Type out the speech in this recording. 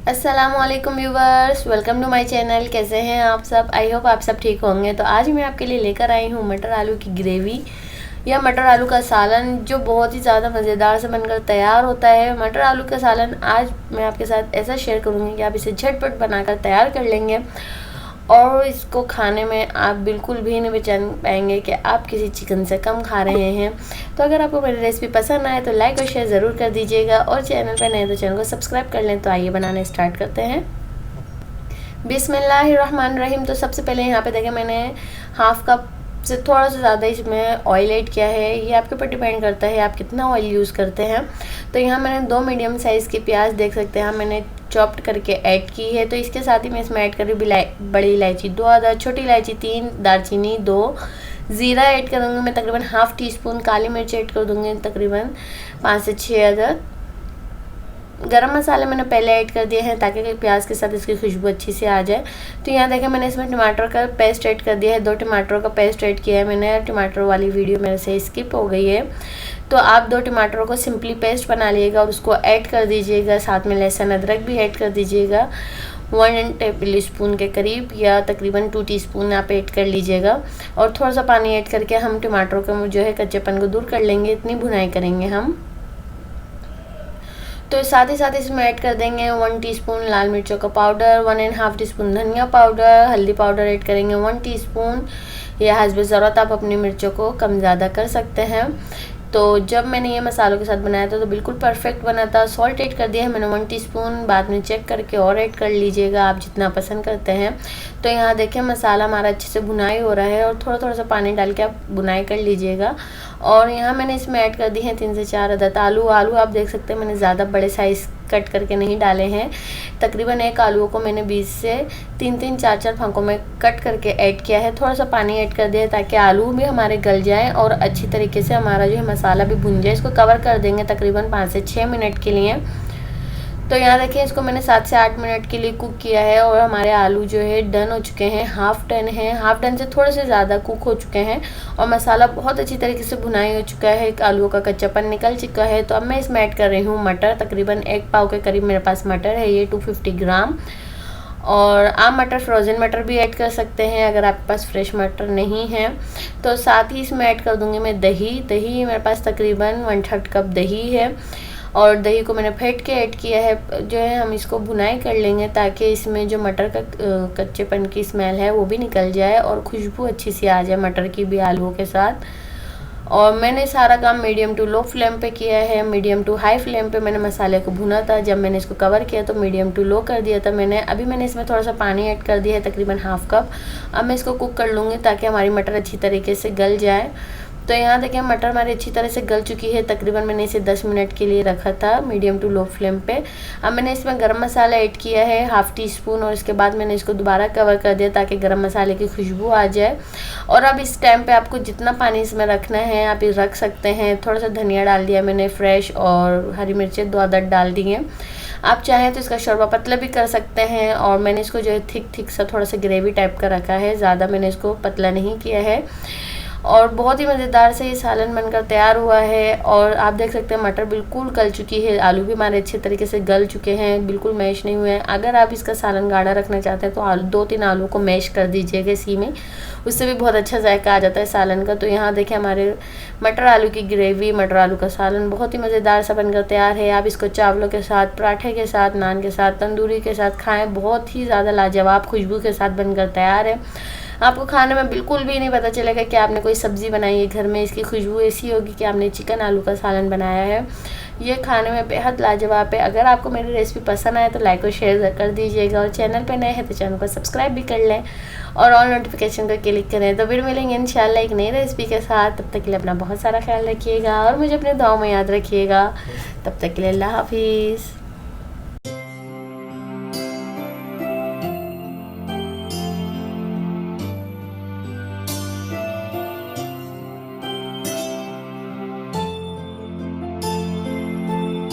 अस्सलामुअलैकुम viewers, welcome to my channel. कैसे हैं आप सब? आई होप आप सब ठीक होंगे। तो आज मैं आपके लिए लेकर आई हूँ मटर आलू की ग्रेवी या मटर आलू का सालन, जो बहुत ही ज़्यादा मज़ेदार से बनकर तैयार होता है। मटर आलू का सालन आज मैं आपके साथ ऐसा शेयर करूँगी कि आप इसे झटपट बनाकर तैयार कर लेंगे और इसको खाने में आप बिल्कुल भी नहीं पहचान पाएंगे कि आप किसी चिकन से कम खा रहे हैं। तो अगर आपको मेरी रेसिपी पसंद आए तो लाइक और शेयर ज़रूर कर दीजिएगा, और चैनल पर नए तो चैनल को सब्सक्राइब कर लें। तो आइए बनाने स्टार्ट करते हैं। बिस्मिल्लाहिर्रहमानिर्रहीम। तो सबसे पहले यहाँ पे देखें, मैंने हाफ कप से थोड़ा सा ज़्यादा इसमें ऑयल ऐड किया है। ये आपके ऊपर डिपेंड करता है आप कितना ऑयल यूज़ करते हैं। तो यहाँ मैंने 2 मीडियम साइज़ की प्याज देख सकते हैं मैंने चॉप्ड करके ऐड की है। तो इसके साथ ही मैं इसमें ऐड कर रही हूँ बड़ी इलायची 2 अदद, छोटी इलायची 3, दालचीनी 2, ज़ीरा ऐड करूँगी मैं तकरीबन हाफ़ टी स्पून, काली मिर्च ऐड कर दूँगी तकरीबन 5 से 6 अदद। गरम मसाले मैंने पहले ऐड कर दिए हैं ताकि प्याज के साथ इसकी खुशबू अच्छी से आ जाए। तो यहाँ देखें मैंने इसमें टमाटर का पेस्ट ऐड कर दिया है। 2 टमाटरों का पेस्ट ऐड किया है मैंने। टमाटर वाली वीडियो मेरे से स्किप हो गई है, तो आप 2 टमाटरों को सिंपली पेस्ट बना लीजिएगा और उसको ऐड कर दीजिएगा। साथ में लहसुन अदरक भी ऐड कर दीजिएगा 1 टेबल स्पून के करीब, या तकरीबन 2 टीस्पून आप ऐड कर लीजिएगा। और थोड़ा सा पानी ऐड करके हम टमाटरों का जो है कच्चेपन को दूर कर लेंगे, इतनी भुनाई करेंगे हम। तो साथ ही साथ इसमें ऐड कर देंगे 1 टीस्पून लाल मिर्चों का पाउडर, 1.5 टीस्पून धनिया पाउडर, हल्दी पाउडर ऐड करेंगे 1 टीस्पून, या हस्ब ज़रूरत आप अपनी मिर्चों को कम ज़्यादा कर सकते हैं। तो जब मैंने ये मसालों के साथ बनाया था तो बिल्कुल परफेक्ट बना था। सॉल्ट ऐड कर दिया है मैंने 1 टीस्पून, बाद में चेक करके और ऐड कर लीजिएगा आप जितना पसंद करते हैं। तो यहाँ देखें मसाला हमारा अच्छे से भुनाई हो रहा है और थोड़ा थोड़ा सा पानी डाल के आप भुनाई कर लीजिएगा। और यहाँ मैंने इसमें ऐड कर दी हैं 3 से 4 अदद आलू आप देख सकते हैं मैंने ज़्यादा बड़े साइज़ कट करके नहीं डाले हैं। तकरीबन एक आलू को मैंने 20 से 3-3, 4-4 फांकों में कट करके ऐड किया है। थोड़ा सा पानी ऐड कर दिया है ताकि आलू भी हमारे गल जाएं और अच्छी तरीके से हमारा जो है मसाला भी भुन जाए। इसको कवर कर देंगे तकरीबन 5 से 6 मिनट के लिए। तो यहाँ देखिए इसको मैंने 7 से 8 मिनट के लिए कुक किया है और हमारे आलू जो है डन हो चुके हैं, हाफ़ डन है, हाफ़ डन से थोड़े से ज़्यादा कुक हो चुके हैं और मसाला बहुत अच्छी तरीके से भुनाई हो चुका है, आलू का कच्चापन निकल चुका है। तो अब मैं इसमें ऐड कर रही हूँ मटर, तकरीबन 1 पाव के करीब मेरे पास मटर है, ये 250 ग्राम। और आप मटर फ्रोज़न मटर भी ऐड कर सकते हैं अगर आपके पास फ्रेश मटर नहीं है। तो साथ ही इसमें ऐड कर दूँगी मैं दही मेरे पास तकरीबन 1/3 कप दही है और दही को मैंने फेंट के ऐड किया है। जो है हम इसको भुनाई कर लेंगे ताकि इसमें जो मटर का कच्चेपन की स्मेल है वो भी निकल जाए और खुशबू अच्छी सी आ जाए मटर की भी आलूओं के साथ। और मैंने सारा काम मीडियम टू लो फ्लेम पे किया है। मीडियम टू हाई फ्लेम पे मैंने मसाले को भुना था। जब मैंने इसको कवर किया तो मीडियम टू लो कर दिया था मैंने। अभी मैंने इसमें थोड़ा सा पानी ऐड कर दिया है तकरीबन हाफ़ कप। अब मैं इसको कुक कर लूँगी ताकि हमारी मटर अच्छी तरीके से गल जाए। तो यहाँ देखिए मटर हमारी अच्छी तरह से गल चुकी है। तकरीबन मैंने इसे 10 मिनट के लिए रखा था मीडियम टू लो फ्लेम पे। अब मैंने इसमें गरम मसाला ऐड किया है हाफ़ टी स्पून और इसके बाद मैंने इसको दोबारा कवर कर दिया ताकि गरम मसाले की खुशबू आ जाए। और अब इस टाइम पे आपको जितना पानी इसमें रखना है आप ये रख सकते हैं। थोड़ा सा धनिया डाल दिया मैंने फ्रेश, और हरी मिर्चें 2 अदद डाल दी हैं। आप चाहें तो इसका शोरबा पतला भी कर सकते हैं। और मैंने इसको जो है थिक सा थोड़ा सा ग्रेवी टाइप का रखा है, ज़्यादा मैंने इसको पतला नहीं किया है। और बहुत ही मज़ेदार से ये सालन बनकर तैयार हुआ है। और आप देख सकते हैं मटर बिल्कुल गल चुकी है, आलू भी हमारे अच्छे तरीके से गल चुके हैं, बिल्कुल मैश नहीं हुए हैं। अगर आप इसका सालन गाढ़ा रखना चाहते हैं तो 2-3 आलू को मैश कर दीजिएगा इसी में, उससे भी बहुत अच्छा जायका आ जाता है सालन का। तो यहाँ देखिए हमारे मटर आलू की ग्रेवी, मटर आलू का सालन बहुत ही मज़ेदार सा बनकर तैयार है। आप इसको चावलों के साथ, पराठे के साथ, नान के साथ, तंदूरी के साथ खाएँ, बहुत ही ज़्यादा लाजवाब खुशबू के साथ बनकर तैयार है। आपको खाने में बिल्कुल भी नहीं पता चलेगा कि आपने कोई सब्ज़ी बनाई है घर में। इसकी खुशबू ऐसी होगी कि आपने चिकन आलू का सालन बनाया है। ये खाने में बेहद लाजवाब है। अगर आपको मेरी रेसिपी पसंद आए तो लाइक और शेयर कर दीजिएगा, और चैनल पे नए हैं तो चैनल को सब्सक्राइब भी कर लें और ऑल नोटिफिकेशन को क्लिक करें। तो फिर मिलेंगे इंशाल्लाह एक नई रेसिपी के साथ। तब तक के लिए अपना बहुत सारा ख्याल रखिएगा और मुझे अपने दुआओं में याद रखिएगा। तब तक के लिए अल्लाह हाफिज़।